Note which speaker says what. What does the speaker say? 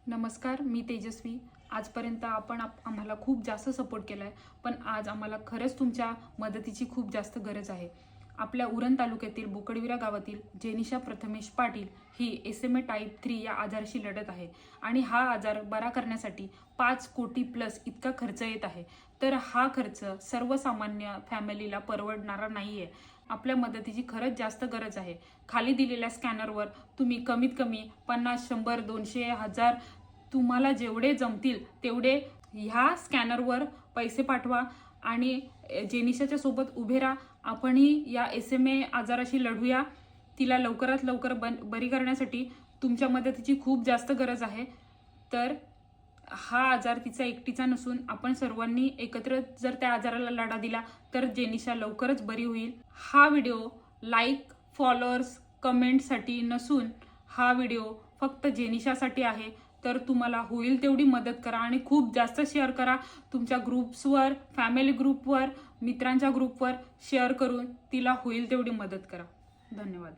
Speaker 1: नमस्कार, मी तेजस्वी। आजपर्यंत आपण आम्हाला खूप जास्त सपोर्ट केलाय, पण आज आम्हाला खरंच तुमच्या मदतीची खूप जास्त गरज आहे। आपल्या उरण तालुक्यातील बोकडविरा गावातील जेनिशा प्रथमेश पाटील ही SMA टाइप 3 या आजाराशी लढत आहे आणि हा आजार बरा करण्यासाठी 5 कोटी प्लस इतका खर्च येत आहे। तर हा खर्च सर्वसामान्य फॅमिलीला परवडणारा नाहीये। आपल्या मदतीची खरंच जास्त गरज आहे। खाली दिलेल्या स्कॅनरवर तुम्ही कमीत कमी 50, 100, 200, 1000 तुम्हाला जेवढे जमतील तेवढे ह्या स्कॅनरवर पैसे पाठवा आणि जेनिशाच्या सोबत उभे राहा। आपणही या SMA आजाराशी लढूया। तिला लवकरात लवकर बरी करण्यासाठी तुमच्या मदतीची खूप जास्त गरज आहे। तर हा आजार तिचा एकटीचा नसून आपण सर्वांनी एकत्र जर त्या आजाराला लढा दिला तर जेनिशा लवकरच बरी होईल। हा व्हिडिओ लाईक, फॉलोअर्स, कमेंटसाठी नसून हा व्हिडिओ फक्त जेनिशासाठी आहे। तर तुम्हाला होईल तेवढी मदत करा आणि खूप जास्त शेअर करा। तुमच्या ग्रुप्सवर, फॅमिली ग्रुपवर, मित्रांच्या ग्रुपवर शेअर करून तिला होईल तेवढी मदत करा। धन्यवाद।